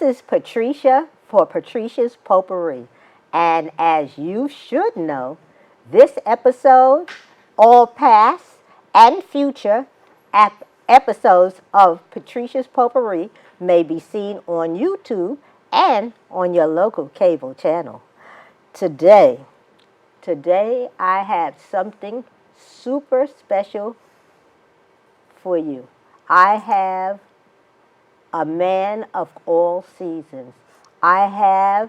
is Patricia for Patricia's Potpourri. And as you should know, this episode, all past and future episodes of Patricia's Potpourri may be seen on YouTube and on your local cable channel. Today I have something super special for you. I have a man of all seasons. I have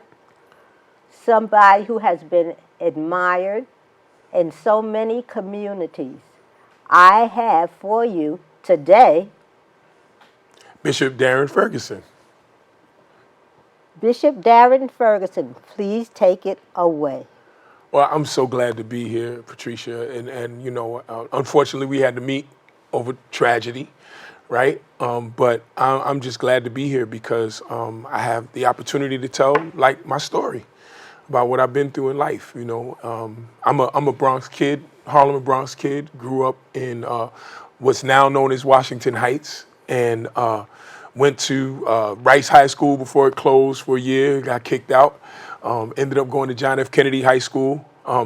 somebody who has been admired in so many communities. I have for you today Bishop Darren Ferguson. Bishop Darren Ferguson. Please take it away. Well, I'm so glad to be here, Patricia. And you know, unfortunately, we had to meet over tragedy, right? But I'm just glad to be here because I have the opportunity to tell, like, my story about what I've been through in life. You know, I'm a Bronx kid, Harlem Bronx kid. Grew up in what's now known as Washington Heights, and went to Rice High School before it closed for a year. Got kicked out. Ended up going to John F. Kennedy High School.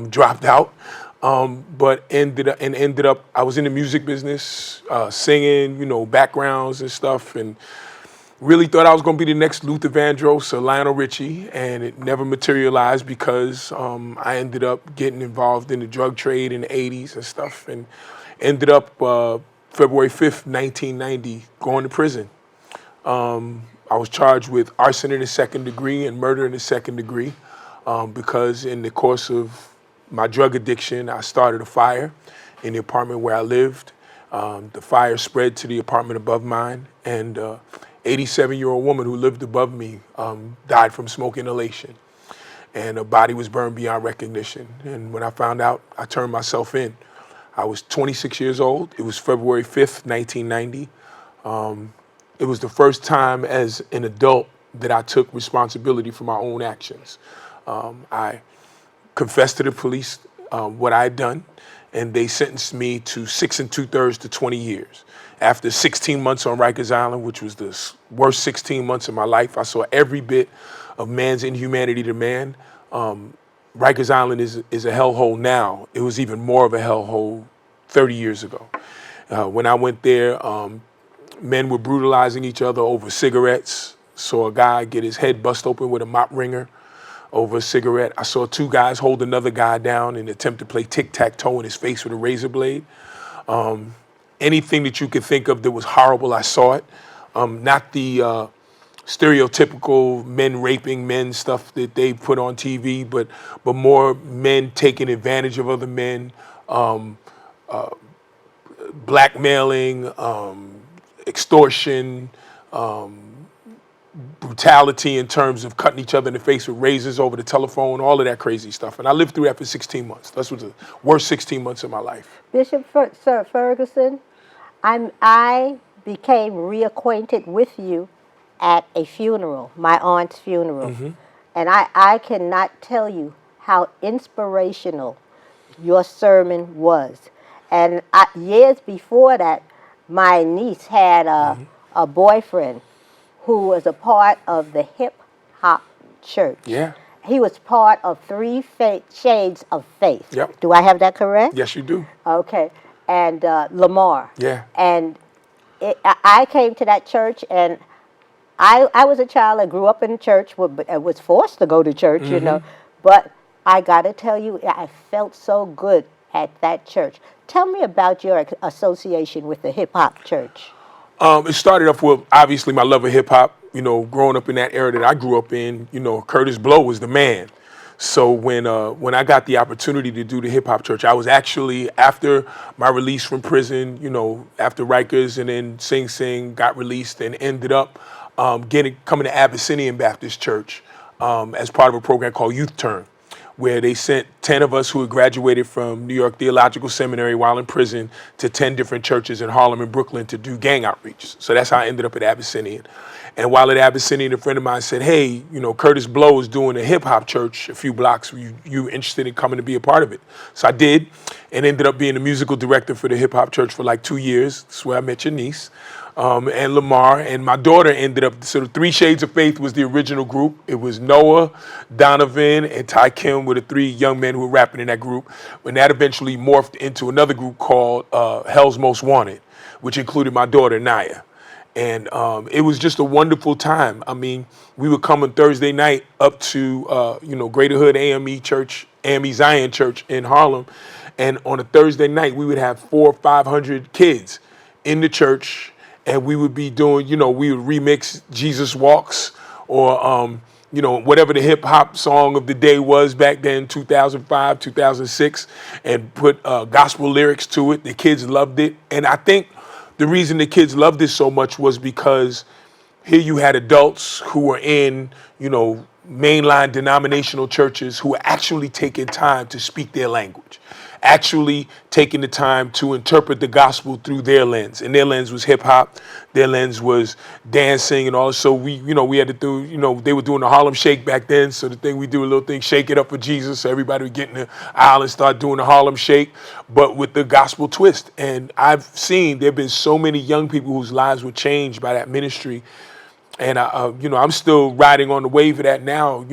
Dropped out. But ended up, I was in the music business, singing, you know, backgrounds and stuff, and really thought I was going to be the next Luther Vandross or Lionel Richie, and it never materialized because I ended up getting involved in the drug trade in the 80s and stuff, and ended up February 5th, 1990, going to prison. I was charged with arson in the second degree and murder in the second degree because in the course of my drug addiction, I started a fire in the apartment where I lived. The fire spread to the apartment above mine, and 87-year-old woman who lived above me died from smoke inhalation, and her body was burned beyond recognition. And when I found out, I turned myself in. I was 26 years old. It was February 5th, 1990. It was the first time as an adult that I took responsibility for my own actions. I confessed to the police what I had done, and they sentenced me to 6 2/3 to 20 years. After 16 months on Rikers Island, which was the worst 16 months of my life, I saw every bit of man's inhumanity to man. Rikers Island is a hellhole now. It was even more of a hellhole 30 years ago. When I went there, men were brutalizing each other over cigarettes. Saw a guy get his head bust open with a mop wringer over a cigarette. I saw two guys hold another guy down in an attempt to play tic-tac-toe in his face with a razor blade. Anything that you could think of that was horrible, I saw it. Not the stereotypical men raping men stuff that they put on TV, but more men taking advantage of other men, blackmailing, extortion, brutality in terms of cutting each other in the face with razors over the telephone, all of that crazy stuff. And I lived through that for 16 months. That was the worst 16 months of my life. Bishop Sir Ferguson, I became reacquainted with you at a funeral, my aunt's funeral. Mm-hmm. And I cannot tell you how inspirational your sermon was. And years before that, my niece had a boyfriend who was a part of the hip-hop church. Yeah. He was part of 3 Shades of Faith. Yep. Do I have that correct? Yes, you do. Okay. And Lamar. Yeah. And I came to that church, and I was a child. I grew up in church, I was forced to go to church, mm-hmm. you know. But I got to tell you, I felt so good at that church. Tell me about your association with the hip-hop church. It started off with, obviously, my love of hip-hop. You know, growing up in that era that I grew up in, you know, Curtis Blow was the man. So when I got the opportunity to do the hip-hop church, I was actually, after my release from prison, you know, after Rikers and then Sing Sing, got released and ended up coming to Abyssinian Baptist Church as part of a program called Youth Turn, where they sent 10 of us who had graduated from New York Theological Seminary while in prison to 10 different churches in Harlem and Brooklyn to do gang outreach. So that's how I ended up at Abyssinian. And while at Abyssinian, a friend of mine said, hey, you know, Curtis Blow is doing a hip hop church a few blocks. You interested in coming to be a part of it? So I did. and ended up being the musical director for the hip hop church for like 2 years. That's where I met your niece, and Lamar. And my daughter ended up, so the Three Shades of Faith was the original group. It was Noah, Donovan, and Ty Kim were the three young men who were rapping in that group. When that eventually morphed into another group called Hell's Most Wanted, which included my daughter, Naya. And it was just a wonderful time. I mean, we would come on Thursday night up to, Greater Hood AME Church, AME Zion Church in Harlem. And on a Thursday night, we would have 400 or 500 kids in the church. And we would be doing, we would remix Jesus Walks or, whatever the hip hop song of the day was back then, 2005, 2006, and put gospel lyrics to it. The kids loved it. And I think the reason the kids loved it so much was because here you had adults who were in, mainline denominational churches who were actually taking time to speak their language, actually taking the time to interpret the gospel through their lens. And their lens was hip hop, their lens was dancing and all. So we had to do, they were doing the Harlem Shake back then. So the thing we do, a little thing, shake it up for Jesus. So everybody would get in the aisle and start doing the Harlem Shake, but with the gospel twist. And I've seen there've been so many young people whose lives were changed by that ministry. And I'm still riding on the wave of that now,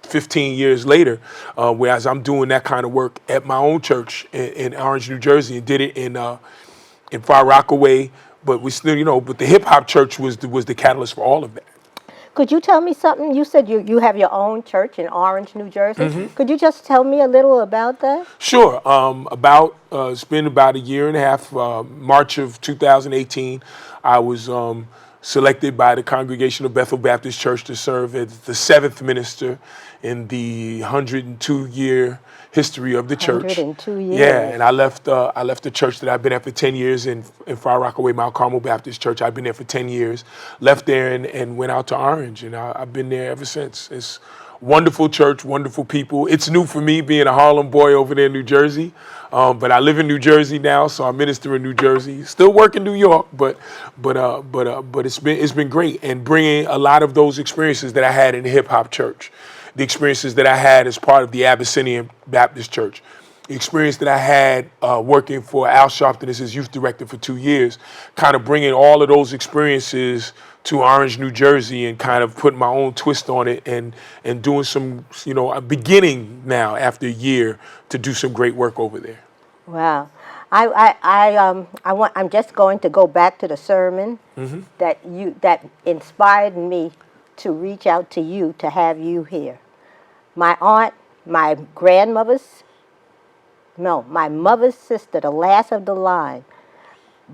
15 years later, whereas I'm doing that kind of work at my own church in Orange, New Jersey, and did it in Far Rockaway. But we still, but the hip hop church was the catalyst for all of that. Could you tell me something? You said you have your own church in Orange, New Jersey. Mm-hmm. Could you just tell me a little about that? Sure. It's been about a year and a half. March of 2018, I was selected by the congregation of Bethel Baptist Church to serve as the seventh minister in the 102-year history of the church. 102 years. Yeah, and I left the church that I've been at for 10 years in Far Rockaway, Mount Carmel Baptist Church. I've been there for 10 years. Left there and went out to Orange, and I've been there ever since. It's wonderful church, wonderful people. It's new for me being a Harlem boy over there in New Jersey, but I live in New Jersey now, so I minister in New Jersey. Still work in New York, but it's been great, and bringing a lot of those experiences that I had in the hip hop church, the experiences that I had as part of the Abyssinian Baptist Church, the experience that I had working for Al Sharpton as his youth director for 2 years, kind of bringing all of those experiences to Orange, New Jersey, and kind of putting my own twist on it, and doing some, beginning now after a year to do some great work over there. Wow. I'm just going to go back to the sermon mm-hmm. that inspired me to reach out to you, to have you here. My aunt, my mother's sister, the last of the line,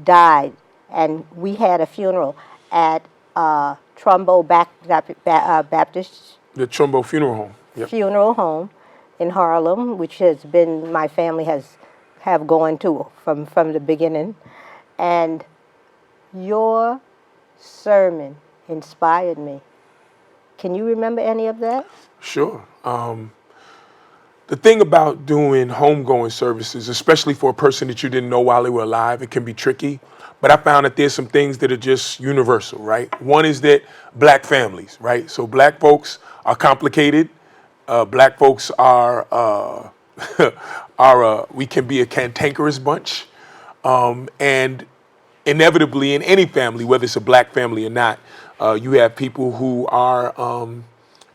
died, and we had a funeral at Trumbo Baptist. The Trumbo Funeral Home. Yep. Funeral Home in Harlem, which has been, my family have gone to from the beginning. And your sermon inspired me. Can you remember any of that? Sure. The thing about doing homegoing services, especially for a person that you didn't know while they were alive, it can be tricky. But I found that there's some things that are just universal, right? One is that black families, right? So black folks are complicated. Black folks are we can be a cantankerous bunch. And inevitably in any family, whether it's a black family or not, you have people who are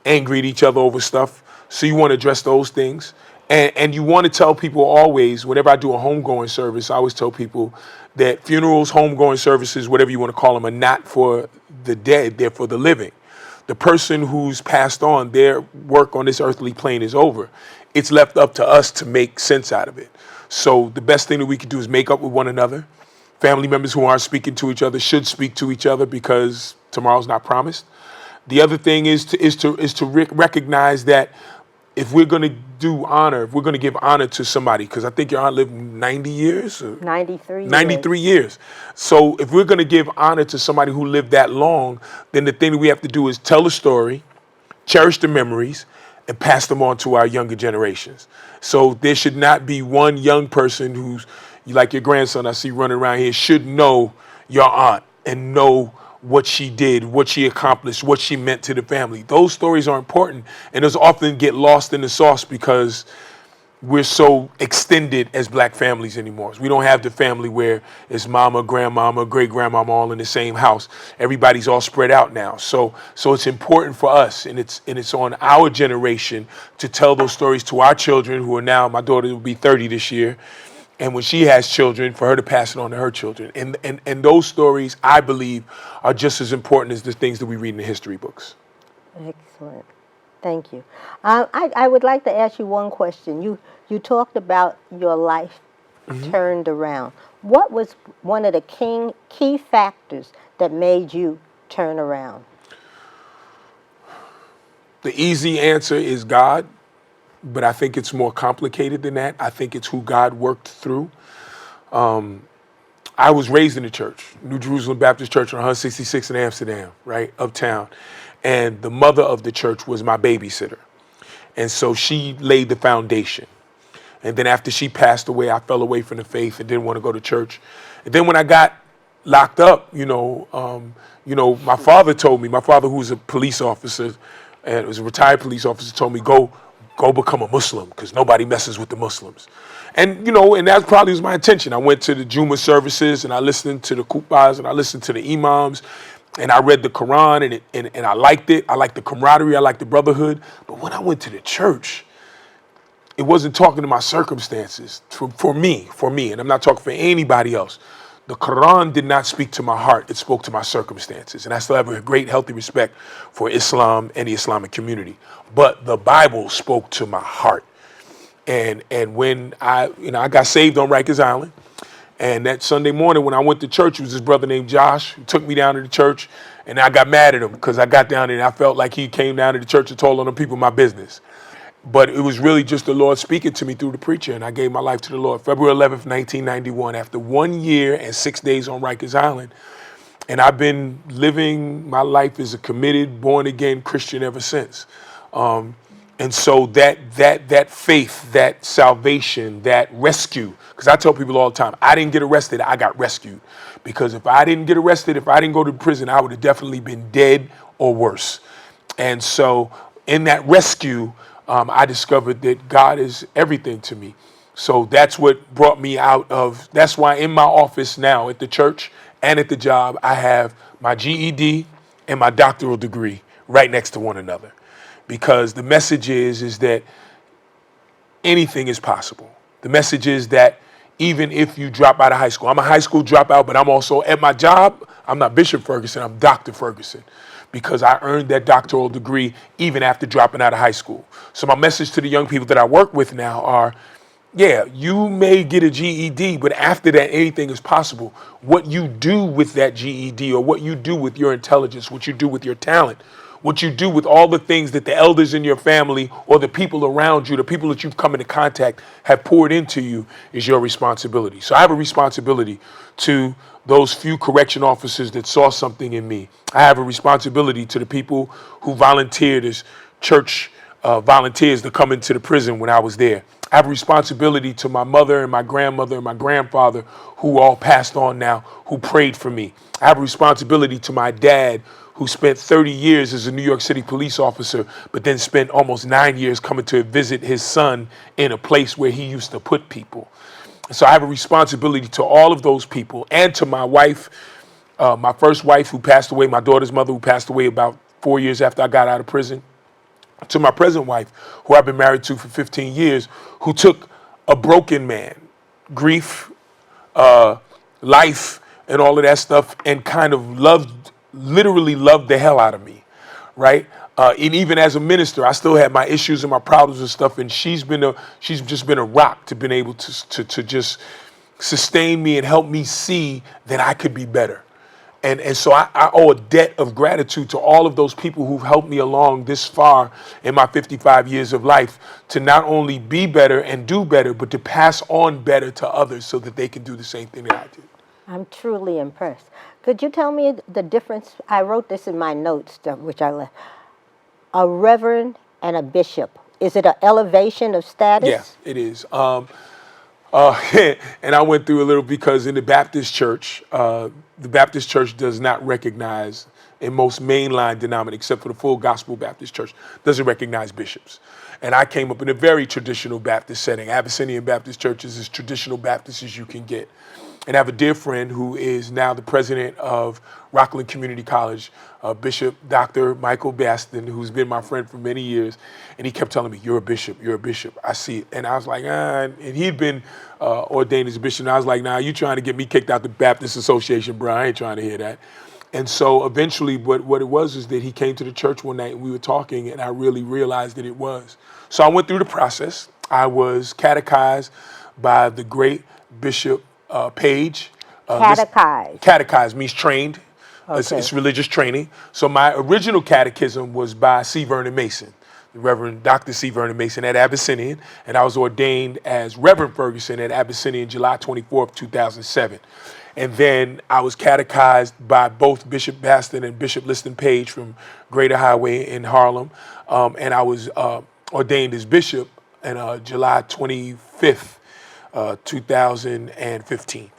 angry at each other over stuff. So you want to address those things. And you want to tell people always, whenever I do a homegoing service, I always tell people that funerals, homegoing services, whatever you want to call them, are not for the dead, they're for the living. The person who's passed on, their work on this earthly plane is over. It's left up to us to make sense out of it. So the best thing that we can do is make up with one another. Family members who aren't speaking to each other should speak to each other, because tomorrow's not promised. The other thing is to recognize that if we're going to do honor, if we're going to give honor to somebody, because I think your aunt lived 90 years? 93 years. So if we're going to give honor to somebody who lived that long, then the thing that we have to do is tell the story, cherish the memories, and pass them on to our younger generations. So there should not be one young person who's, like your grandson I see running around here, should know your aunt and know what she did, what she accomplished, what she meant to the family. Those stories are important, and those often get lost in the sauce because, we're so extended as black families anymore. We don't have the family where it's mama, grandmama, great grandmama all in the same house. Everybody's all spread out now. So it's important for us, and it's on our generation to tell those stories to our children, who are now, my daughter will be 30 this year, and when she has children, for her to pass it on to her children. And those stories, I believe, are just as important as the things that we read in the history books. Excellent. Thank you. I would like to ask you one question. You talked about your life turned around. What was one of the key factors that made you turn around? The easy answer is God, but I think it's more complicated than that. I think it's who God worked through. I was raised in the church, New Jerusalem Baptist Church on 166 in Amsterdam, right, uptown. And the mother of the church was my babysitter. And so she laid the foundation. And then after she passed away, I fell away from the faith and didn't want to go to church. And then when I got locked up, my father told me, my father, who was a police officer, and was a retired police officer, told me, go become a Muslim, because nobody messes with the Muslims. And, and that probably was my intention. I went to the Juma services, and I listened to the khutbahs, and I listened to the imams, and I read the Quran, and I liked it. I liked the camaraderie. I liked the brotherhood. But when I went to the church, it wasn't talking to my circumstances for me, and I'm not talking for anybody else. The Quran did not speak to my heart. It spoke to my circumstances. And I still have a great, healthy respect for Islam and the Islamic community. But the Bible spoke to my heart. And when I got saved on Rikers Island, and that Sunday morning when I went to church, it was this brother named Josh who took me down to the church, and I got mad at him because I got down there and I felt like he came down to the church and told on the people my business. But it was really just the Lord speaking to me through the preacher, and I gave my life to the Lord February 11th, 1991, after 1 year and 6 days on Rikers Island. And I've been living my life as a committed, born-again Christian ever since. And so that faith, that salvation, that rescue, because I tell people all the time, I didn't get arrested, I got rescued. Because if I didn't get arrested, if I didn't go to prison, I would have definitely been dead or worse. And so in that rescue, I discovered that God is everything to me. So that's what brought me out of, that's why in my office now at the church and at the job, I have my GED and my doctoral degree right next to one another. Because the message is that anything is possible. The message is that even if you drop out of high school, I'm a high school dropout, but I'm also at my job, I'm not Bishop Ferguson, I'm Dr. Ferguson, because I earned that doctoral degree even after dropping out of high school. So my message to the young people that I work with now are, yeah, you may get a GED, but after that, anything is possible. What you do with that GED, or what you do with your intelligence, what you do with your talent, what you do with all the things that the elders in your family or the people around you, the people that you've come into contact have poured into you, is your responsibility. So I have a responsibility to those few correction officers that saw something in me. I have a responsibility to the people who volunteered as church volunteers to come into the prison when I was there. I have a responsibility to my mother and my grandmother and my grandfather, who all passed on now, who prayed for me. I have a responsibility to my dad, who spent 30 years as a New York City police officer, but then spent almost 9 years coming to visit his son in a place where he used to put people. So I have a responsibility to all of those people, and to my wife, my first wife who passed away, my daughter's mother who passed away about 4 years after I got out of prison, to my present wife, who I've been married to for 15 years, who took a broken man, grief, life, and all of that stuff, and kind of literally loved the hell out of me, right? And even as a minister, I still had my issues and my problems and stuff, and she's just been a rock to been able to just sustain me and help me see that I could be better. And so I owe a debt of gratitude to all of those people who've helped me along this far in my 55 years of life, to not only be better and do better, but to pass on better to others so that they can do the same thing that I did. I'm truly impressed. Could you tell me the difference? I wrote this in my notes, which I left. A reverend and a bishop. Is it an elevation of status? Yeah, it is. A And I went through a little because in the Baptist church does not recognize, in most mainline denominations, except for the full gospel Baptist church, doesn't recognize bishops. And I came up in a very traditional Baptist setting. Abyssinian Baptist Church is as traditional Baptist as you can get. And I have a dear friend who is now the president of Rockland Community College, Bishop Dr. Michael Baston, who's been my friend for many years. And he kept telling me, you're a bishop, you're a bishop. I see it. And I was like, and he'd been ordained as a bishop. And I was like, you trying to get me kicked out the Baptist Association, bro. I ain't trying to hear that. And so eventually what it was is that he came to the church one night and we were talking and I really realized that it was. So I went through the process. I was catechized by the great Bishop Page. Catechized. Catechized means trained. Okay. It's religious training. So my original catechism was by C. Vernon Mason, the Reverend Dr. C. Vernon Mason at Abyssinian, and I was ordained as Reverend Ferguson at Abyssinian July 24th, 2007. And then I was catechized by both Bishop Baston and Bishop Liston Page from Greater Highway in Harlem. And I was ordained as bishop on July 25th, 2015.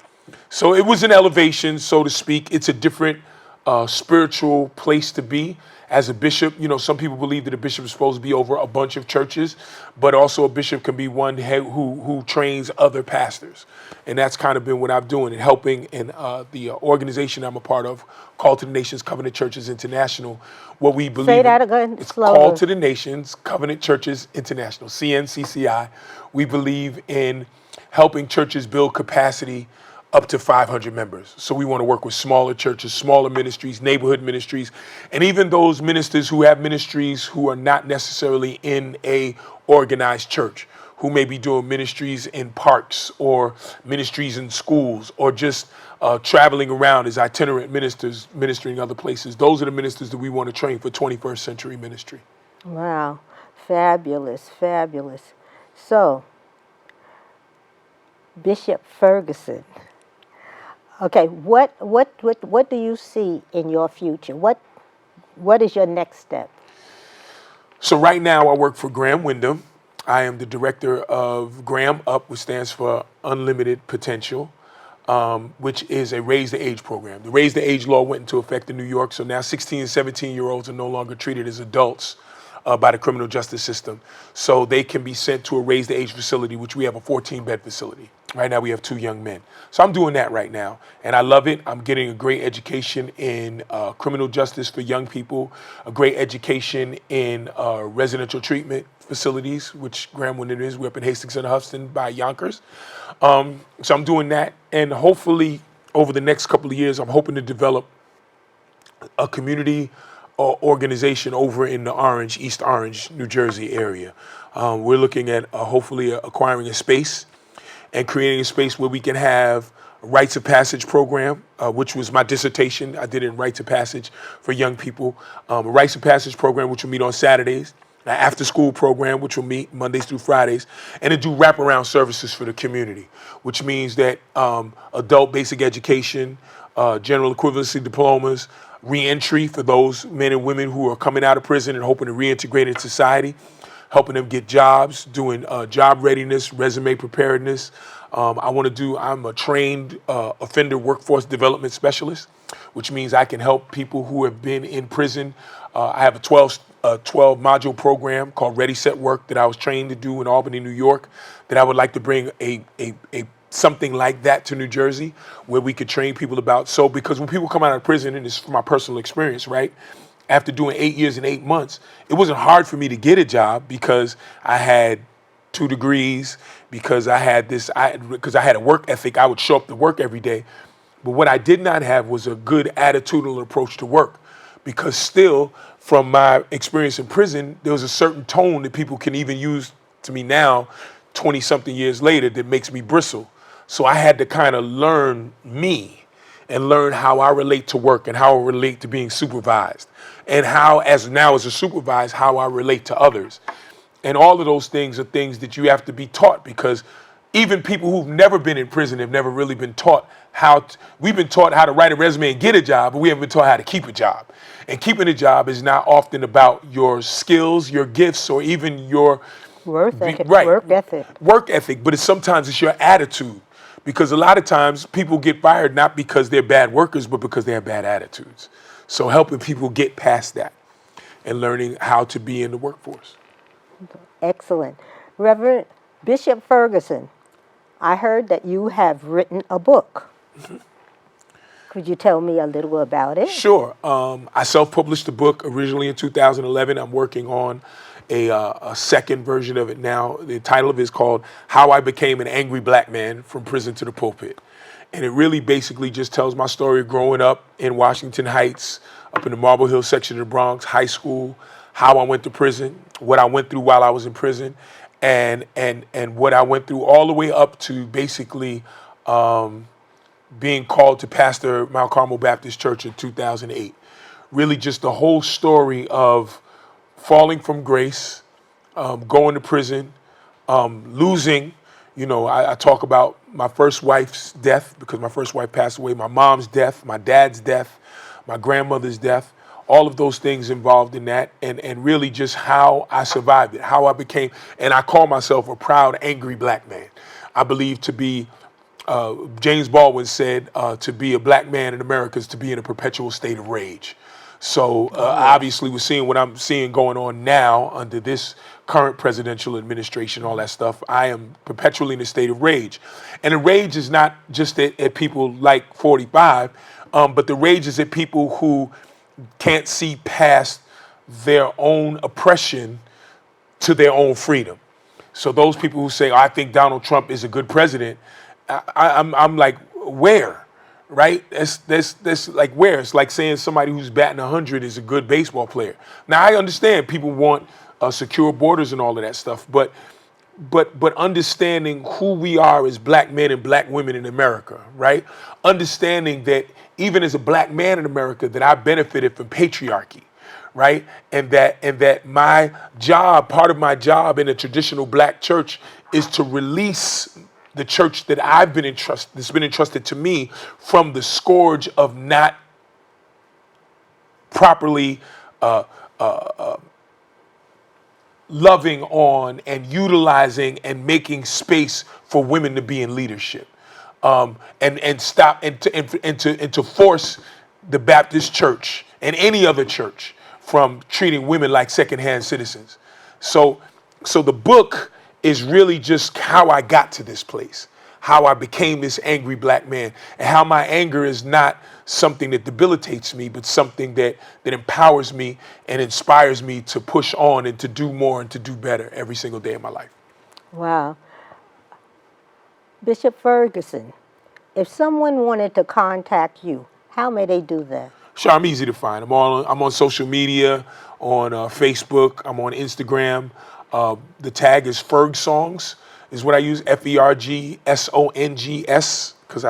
So it was an elevation, so to speak. It's a different spiritual place to be. As a bishop, some people believe that a bishop is supposed to be over a bunch of churches, but also a bishop can be one who trains other pastors. And that's kind of been what I'm doing and helping in the organization I'm a part of, Call to the Nations Covenant Churches International. What we believe Say that again. It's Slower. Call to the Nations Covenant Churches International, CNCCI. We believe in helping churches build capacity up to 500 members. So we want to work with smaller churches, smaller ministries, neighborhood ministries, and even those ministers who have ministries who are not necessarily in a organized church, who may be doing ministries in parks or ministries in schools or just traveling around as itinerant ministers, ministering other places. Those are the ministers that we want to train for 21st century ministry. Wow. Fabulous, fabulous. So, Bishop Ferguson. Okay, what do you see in your future? What is your next step? So right now I work for Graham Wyndham. I am the director of Graham Up, which stands for Unlimited Potential, which is a raise the age program. The raise the age law went into effect in New York, so now 16 and 17-year-olds are no longer treated as adults by the criminal justice system. So they can be sent to a raise the age facility, which we have a 14-bed facility. Right now we have 2 young men. So I'm doing that right now, and I love it. I'm getting a great education in criminal justice for young people, a great education in residential treatment facilities, which Graham Wyndham is. We're up in Hastings and Hudson by Yonkers. So I'm doing that, and hopefully over the next couple of years, I'm hoping to develop a community organization over in the East Orange, New Jersey area. We're looking at hopefully acquiring a space and creating a space where we can have a rites of passage program, which was my dissertation. I did it in rites of passage for young people. A rites of passage program, which will meet on Saturdays. An after-school program, which will meet Mondays through Fridays, and to do wraparound services for the community, which means that adult basic education, general equivalency diplomas, reentry for those men and women who are coming out of prison and hoping to reintegrate into society, helping them get jobs, doing job readiness, resume preparedness. I'm a trained offender workforce development specialist, which means I can help people who have been in prison. I have a 12 module program called Ready, Set, Work that I was trained to do in Albany, New York, that I would like to bring a something like that to New Jersey, where we could train people about. So because when people come out of prison, and this is from my personal experience, right? After doing 8 years and 8 months, it wasn't hard for me to get a job because I had 2 degrees, because I had a work ethic. I would show up to work every day. But what I did not have was a good attitudinal approach to work, because still, from my experience in prison, there was a certain tone that people can even use to me now, 20-something years later, that makes me bristle. So I had to kind of learn me and learn how I relate to work and how I relate to being supervised, and how, as a supervised, how I relate to others. And all of those things are things that you have to be taught, because even people who've never been in prison have never really been taught we've been taught how to write a resume and get a job, but we haven't been taught how to keep a job. And keeping a job is not often about your skills, your gifts, or even your Work ethic. Right. Work ethic. Work ethic, but sometimes it's your attitude. Because a lot of times people get fired not because they're bad workers, but because they have bad attitudes. So helping people get past that and learning how to be in the workforce. Excellent. Reverend Bishop Ferguson, I heard that you have written a book. Could you tell me a little about it? Sure. I self-published the book originally in 2011. I'm working on a second version of it now. The title of it is called How I Became an Angry Black Man from Prison to the Pulpit. And it really basically just tells my story of growing up in Washington Heights, up in the Marble Hill section of the Bronx, high school, how I went to prison, what I went through while I was in prison, and what I went through all the way up to basically being called to pastor Mount Carmel Baptist Church in 2008. Really just the whole story of falling from grace, going to prison, losing. You know, I talk about my first wife's death because my first wife passed away, my mom's death, my dad's death, my grandmother's death, all of those things involved in that, and really just how I survived it, how I became, and I call myself a proud, angry black man. I believe to be, James Baldwin said, to be a black man in America is to be in a perpetual state of rage. So obviously we're seeing what I'm seeing going on now under this current presidential administration, all that stuff. I am perpetually in a state of rage. And the rage is not just at people like 45, but the rage is at people who can't see past their own oppression to their own freedom. So those people who say, oh, I think Donald Trump is a good president, I'm like, where? Right? That's like where? It's like saying somebody who's batting 100 is a good baseball player. Now, I understand people want secure borders and all of that stuff, but understanding who we are as black men and black women in America, right? Understanding that even as a black man in America, that I benefited from patriarchy, right? And that my job, part of my job in a traditional black church, is to release the church that that's been entrusted to me from the scourge of not properly loving on and utilizing and making space for women to be in leadership, and stop and to force the Baptist church and any other church from treating women like secondhand citizens. So the book is really just how I got to this place, how I became this angry black man, and how my anger is not something that debilitates me, but something that empowers me and inspires me to push on and to do more and to do better every single day of my life. Wow. Bishop Ferguson, if someone wanted to contact you, how may they do that? Sure, I'm easy to find. I'm on social media, on Facebook, I'm on Instagram. The tag is Fergsongs, is what I use, Fergsongs, because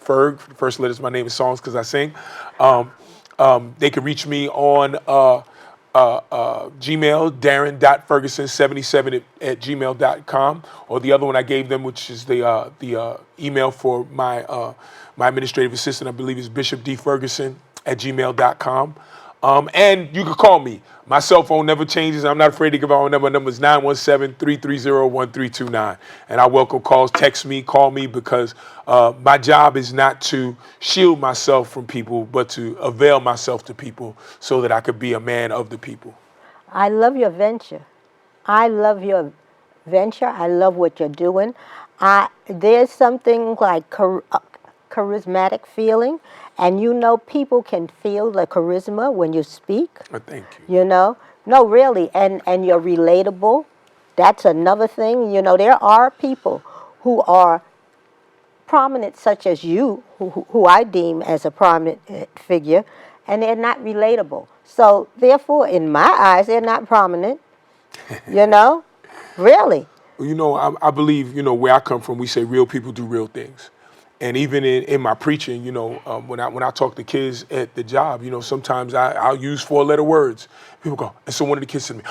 Ferg, the first letter is my name, is songs because I sing. They can reach me on Gmail, darren.ferguson77@gmail.com, or the other one I gave them, which is the email for my administrative assistant, I believe is Bishop D. Ferguson@gmail.com. And you can call me. My cell phone never changes. I'm not afraid to give out my number. My number is 917-330-1329. And I welcome calls. Text me, call me, because my job is not to shield myself from people, but to avail myself to people so that I could be a man of the people. I love your venture. I love your venture. I love what you're doing. There's something like charismatic feeling, and you know people can feel the charisma when you speak. Thank you. You know? No, really, and you're relatable. That's another thing. You know, there are people who are prominent, such as you, who I deem as a prominent figure, and they're not relatable. So, therefore, in my eyes, they're not prominent. You know? Really. Well, you know, I believe, you know, where I come from, we say real people do real things. And even in my preaching, you know, when I talk to kids at the job, you know, sometimes I'll use 4-letter words. People go, and so one of the kids said to me,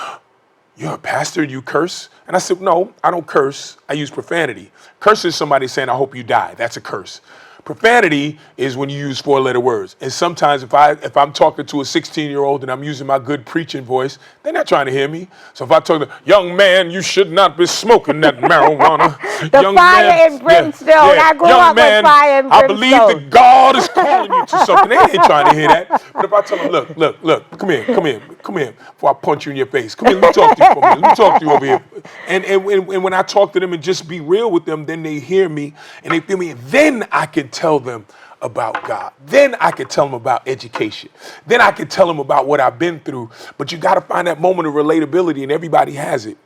"You're a pastor, you curse?" And I said, "No, I don't curse. I use profanity. Curse is somebody saying, 'I hope you die.' That's a curse." Profanity is when you use 4-letter words. And sometimes if I'm talking to a 16-year-old and I'm using my good preaching voice, they're not trying to hear me. So if I talk to young man, you should not be smoking that marijuana. The young fire man, and brimstone. I grew young up man, with fire and I brimstone. believe that God is calling you to something. They ain't trying to hear that. But if I tell them, look, come here, before I punch you in your face. Come here, let me talk to you for a minute. Let me talk to you over here. And when I talk to them and just be real with them, then they hear me and they feel me. And then I can tell them about God. Then I can tell them about education. Then I can tell them about what I've been through. But you got to find that moment of relatability, and everybody has it.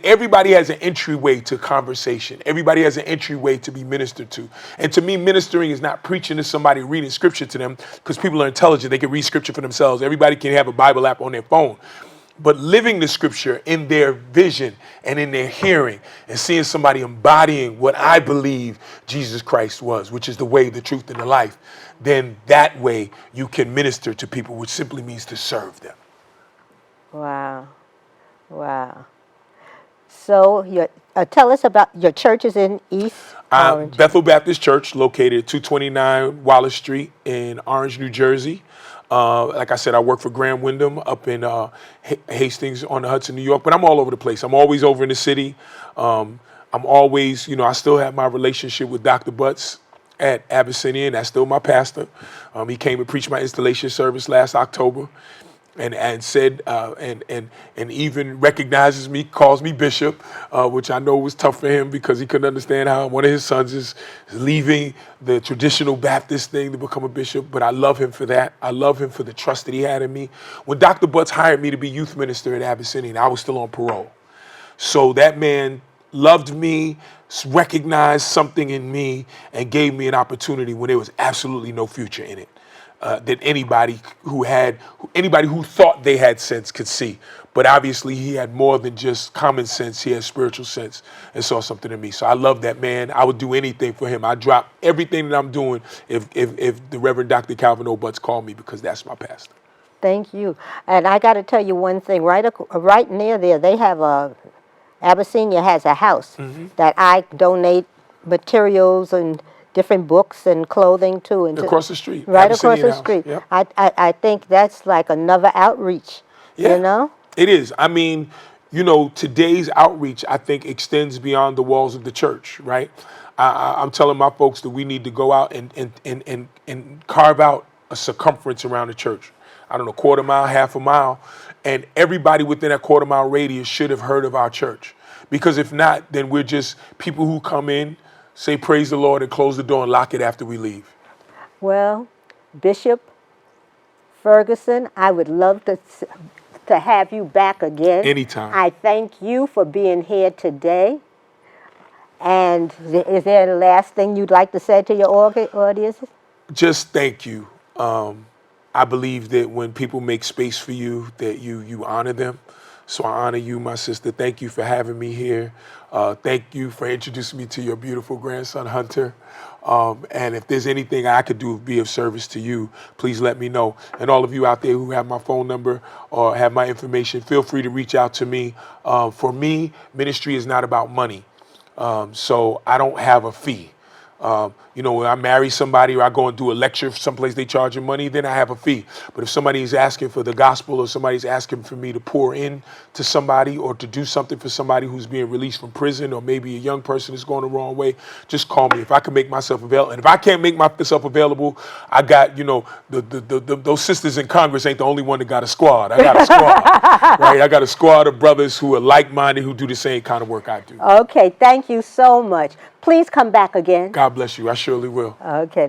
Everybody has an entryway to conversation. Everybody has an entryway to be ministered to. And to me, ministering is not preaching to somebody, reading scripture to them, because people are intelligent. They can read scripture for themselves. Everybody can have a Bible app on their phone. But living the scripture in their vision and in their hearing and seeing somebody embodying what I believe Jesus Christ was, which is the way, the truth, and the life, then that way you can minister to people, which simply means to serve them. Wow. Wow. So tell us about your churches in East Orange. Bethel Baptist Church, located at 229 Wallace Street in Orange, New Jersey. Like I said, I work for Graham Wyndham up in Hastings on the Hudson, New York, but I'm all over the place. I'm always over in the city. I'm always, I still have my relationship with Dr. Butts at Abyssinian. That's still my pastor. He came and preached my installation service last October. And said and even recognizes me, calls me Bishop, which I know was tough for him because he couldn't understand how one of his sons is leaving the traditional Baptist thing to become a bishop. But I love him for that. I love him for the trust that he had in me. When Dr. Butts hired me to be youth minister at Abyssinian, I was still on parole. So that man loved me, recognized something in me, and gave me an opportunity when there was absolutely no future in it. That anybody who thought they had sense could see. But obviously he had more than just common sense. He had spiritual sense and saw something in me. So I love that man. I would do anything for him. I drop everything that I'm doing if the Reverend Dr. Calvin O. Butts called me, because that's my pastor. Thank you. And I got to tell you one thing. Right near there, they have Abyssinia has a house that I donate materials and different books and clothing to. And across the street. Right across the street. Yep. I think that's like another outreach, Yeah, it is. I mean, today's outreach, I think, extends beyond the walls of the church, right? I'm telling my folks that we need to go out and carve out a circumference around the church. I don't know, quarter mile, half a mile. And everybody within that quarter mile radius should have heard of our church. Because if not, then we're just people who come in, say praise the Lord, and close the door and lock it after we leave. Well, Bishop Ferguson, I would love to have you back again. Anytime. I thank you for being here today. And is there a last thing you'd like to say to your audiences? Just thank you. I believe that when people make space for you, that you honor them. So I honor you, my sister. Thank you for having me here. Thank you for introducing me to your beautiful grandson, Hunter. And if there's anything I could do to be of service to you, please let me know. And all of you out there who have my phone number or have my information, feel free to reach out to me. For me, ministry is not about money. So I don't have a fee. When I marry somebody or I go and do a lecture someplace they charging money, then I have a fee. But if somebody is asking for the gospel or somebody's asking for me to pour in to somebody or to do something for somebody who's being released from prison, or maybe a young person is going the wrong way, just call me. If I can make myself available, and if I can't make myself available, I got, those sisters in Congress ain't the only one that got a squad. I got a squad, right? I got a squad of brothers who are like-minded, who do the same kind of work I do. Okay, thank you so much. Please come back again. God bless you. I surely will. Okay.